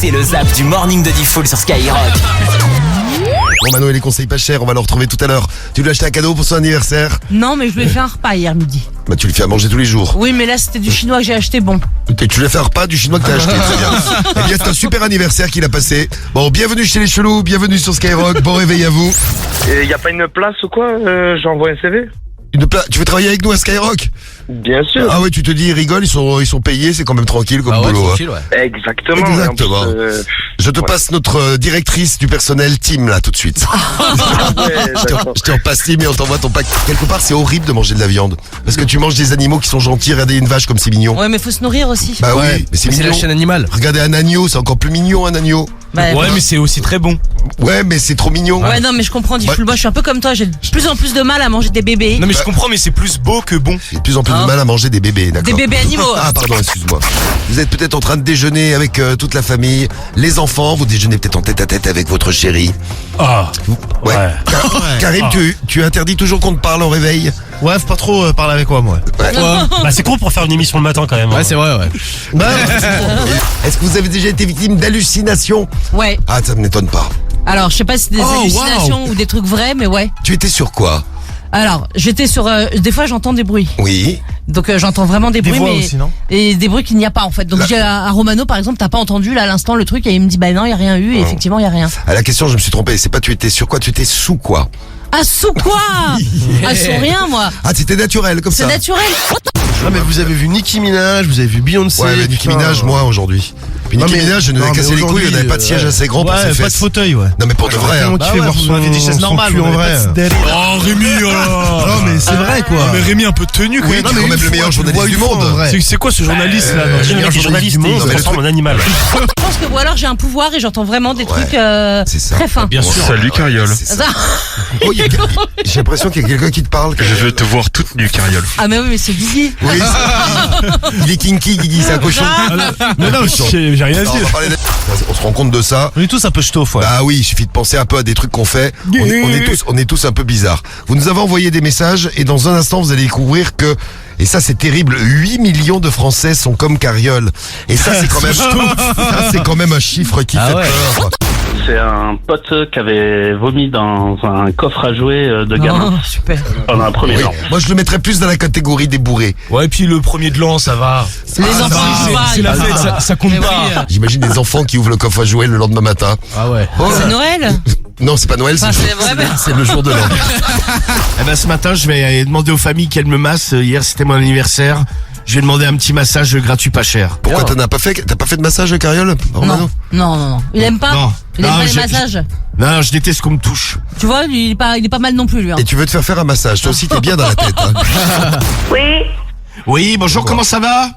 C'est le zap du morning de Diffoul sur Skyrock. Bon, Mano et les conseils pas chers, on va le retrouver tout à l'heure. Tu lui as acheté un cadeau pour son anniversaire? Non, mais je lui ai fait un repas hier midi. Bah, tu lui fais à manger tous les jours. Oui, mais là, c'était du chinois que j'ai acheté bon. Et tu lui as fait un repas du chinois que t'as acheté, très bien. Eh bien, c'est un super anniversaire qu'il a passé. Bon, bienvenue chez les chelous, bienvenue sur Skyrock, bon réveil à vous. Et y a pas une place ou quoi J'envoie un CV. Tu veux travailler avec nous à Skyrock? Bien sûr. Ah ouais, tu te dis, ils rigolent, ils sont payés, c'est quand même tranquille comme boulot. Tranquille, ouais. Exactement. Exactement. Et en plus, Je te passe notre directrice du personnel, Tim, là, tout de suite. Je te repasse Tim et on t'envoie ton pack. Quelque part, c'est horrible de manger de la viande. Parce que tu manges des animaux qui sont gentils. Regardez une vache comme c'est mignon. Ouais, mais faut se nourrir aussi. Bah Ouais, oui, mais c'est c'est mignon. la chaîne animale. Regardez un agneau, c'est encore plus mignon un agneau. Bah, Ouais, mais c'est aussi très bon. Ouais, mais c'est trop mignon. Ouais, non, mais je comprends, Diffoul. Moi, je suis un peu comme toi. J'ai de plus en plus de mal à manger des bébés. Non, mais je comprends, mais c'est plus beau que bon. J'ai de plus en plus de mal à manger des bébés, d'accord. Des bébés animaux. Ah pardon, excuse-moi. Vous êtes peut-être en train de déjeuner avec toute la famille, les enfants, vous déjeunez peut-être en tête à tête avec votre chérie. Ah. Ouais. Ouais. Karim, tu interdis toujours qu'on te parle au réveil? Ouais, faut pas trop parler avec moi. Bah, c'est con pour faire une émission le matin quand même. Ouais, c'est vrai, ouais. Est-ce que vous avez déjà été victime d'hallucinations? Ouais. Ah, ça ne m'étonne pas. Alors, je sais pas si c'est des hallucinations ou des trucs vrais, mais ouais. Tu étais sur quoi? Alors, j'étais sur. Des fois, j'entends des bruits. Oui. Donc, j'entends vraiment des bruits, voix mais aussi, non et des bruits qu'il n'y a pas en fait. Donc, je dis à Romano, par exemple, t'as pas entendu là à l'instant le truc, et il me dit bah non, il y a rien eu, et effectivement, il y a rien. À la question, je me suis trompé. C'est pas tu étais sur quoi, tu étais sous quoi? Ah, sous quoi? Ah, sous rien, moi. Ah, c'était naturel comme C'est ça. naturel. Ah, mais vous avez vu Nicki Minaj, vous avez vu Beyoncé. Ouais, mais Nicki putain. Minaj, moi aujourd'hui. Puis Non, Nicki mais- Minaj, je nous ai non, cassé mais les couilles, il n'y avait pas de siège assez grand pour ses Ouais, pas de fesses. fauteuil, ouais. Non mais pour de vrai. Comment Hein. tu fais voir vous son, m'avez dit chaise son normale, cul vous en m'avez vrai? pas de Oh, Rémi, oh là là. Non, mais c'est vrai, quoi. Mais Rémi, un peu de tenue, quoi. Oui, tu es quand même le meilleur journaliste du monde. C'est quoi ce journaliste là? le meilleur Des journaliste journalistes, du monde. il Non, se mais le transforme en animal. Je pense que ou alors j'ai un pouvoir et j'entends vraiment des trucs c'est ça. très fins. Bien sûr. Salut Cariole. C'est ça. Oh, j'ai l'impression qu'il y a quelqu'un qui te parle. Je veux te voir toute nue Cariole. Ah mais oui, mais c'est Guigui. Oui, il est kinky, Guigui, c'est un cochon. Mais non, j'ai rien Non, dit. on va parler on se rend compte de ça. On est tous un peu ch'touf, ouais. Bah oui, il suffit de penser un peu à des trucs qu'on fait. On est tous un peu bizarres. Vous nous avez envoyé des messages et dans un instant, vous allez découvrir que, et ça c'est terrible, 8 millions de Français sont comme Cariole. Et ça c'est quand même un chiffre qui fait peur. c'est un pote qui avait vomi dans un coffre à jouets de gamin Oh, super. pendant un premier Oui. temps. Moi je le mettrais plus dans la catégorie des bourrés. Ouais, et puis le premier de l'an, ça va. Les enfants, ils jouent pas, C'est ils la jouent fête, pas. ça compte Mais pas. oui, J'imagine des enfants qui ouvrent le coffre à jouets le lendemain matin. Ah ouais. Oh, C'est Noël. non, c'est pas Noël, Enfin, c'est vrai, mais- c'est le jour de l'an. Eh ben, ce matin, je vais demander aux familles qu'elles me massent. Hier, c'était mon anniversaire. Je vais demander un petit massage gratuit pas cher. Pourquoi t'as pas fait de massage, Cariole? Romano Non. Il aime pas. Non. Il aime Non, pas les j'ai- massages. Non, je déteste qu'on me touche. Tu vois, lui, il est pas mal non plus, lui. Hein. Et tu veux te faire un massage. Toi aussi, t'es bien dans la tête. Hein. Oui, Oui, bonjour, comment ça va?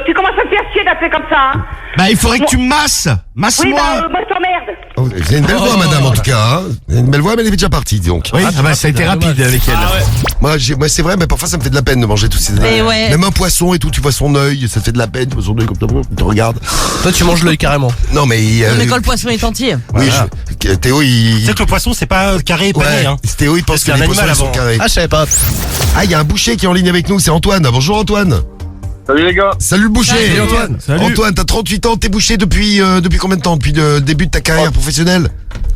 tu commences à me faire chier d'appeler comme ça, hein. Bah, il faudrait que tu me masses. Oui, Masse-moi. bah, moi je t'emmerde. Oh, vous avez une belle voix, madame, en tout cas. Hein. Vous avez une belle voix, mais elle est déjà partie, donc. Oui, ah bah, ça a été rapide avec elle. Moi, c'est vrai, mais parfois ça me fait de la peine de manger tous ces Mais ouais. Même un poisson et tout, tu vois son œil, ça te fait de la peine, tu vois son œil comme ça, tu te regardes. Toi, tu manges l'œil carrément. Non, mais. Mais quand le poisson est entier. Oui, Théo, il. Tu sais que le poisson, c'est pas carré et pané, Ouais, hein. Théo, il pense C'est que un les poissons animal ils sont avant. carrés. Ah, je savais pas. Ah, il y a un boucher qui est en ligne avec nous, c'est Antoine. Bonjour Antoine. Salut les gars. Salut le boucher. Salut, Antoine. Salut. Antoine, t'as 38 ans, t'es boucher depuis combien de temps? Depuis le début de ta carrière professionnelle?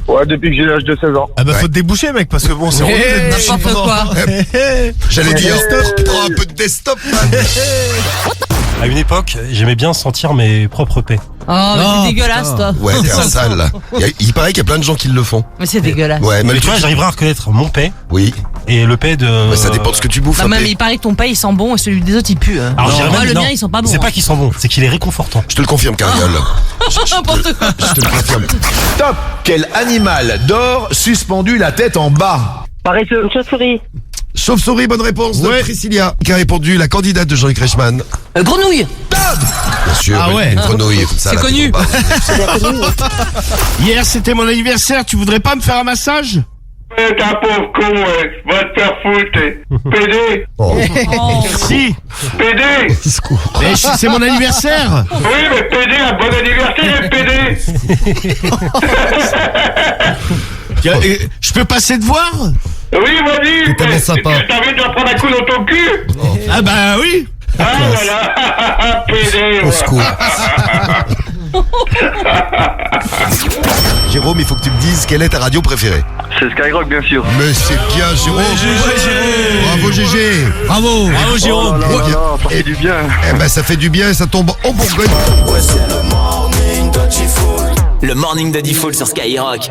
Ouais, depuis que j'ai l'âge de 16 ans. Ah bah, Ouais. faut te déboucher, mec, parce que bon, c'est N'importe quoi. J'allais dire, prends un peu de desktop, man. À une époque, j'aimais bien sentir mes propres paix. Oh, mais Non, c'est dégueulasse, toi. Ouais, t'es un sale, là. Il paraît qu'il y a plein de gens qui le font. Mais c'est dégueulasse. Ouais, Mais même tu vois, j'arriverai à reconnaître mon paix Oui, et le paix de. mais ça dépend de ce que tu bouffes. Non, hein, même t'es- il paraît que ton pain il sent bon et celui des autres il pue. Hein. Alors, je dirais Moi, même, le non, mien il sent pas bon. C'est hein. pas qu'il sent bon, c'est qu'il est réconfortant. Je te le confirme, Cariole. N'importe quoi. Je te le confirme. Top! Quel animal dort suspendu la tête en bas? Paresseux, une chauve-souris. Chauve-souris, bonne réponse de Priscilla, qui a répondu la candidate de Jean-Luc Reichmann. Grenouille. Bien sûr, Ah ouais. une grenouille, comme ça. C'est là, connu. t'es bon, bah. Hier, c'était mon anniversaire. Tu voudrais pas me faire un massage? T'es un pauvre con, ouais. Va te faire foutre. PD. Oh. Si. PD. Mais c'est mon anniversaire. Oui, mais PD, un bon anniversaire, PD. Je peux passer te voir? Oui, vas-y. C'est tellement sympa. T'as envie de prendre un coup dans ton cul? Ah bah oui. Ah, voilà. PD. Au secours. Jérôme, il faut que tu me dises quelle est ta radio préférée. C'est Skyrock, bien sûr. Mais c'est bien, Jérôme. Bravo, GG. Bravo Jérôme. Oh là là, ça fait du bien. Eh ben, ça fait du bien et ça tombe en Bourgogne. Le morning de Diffoul sur Skyrock.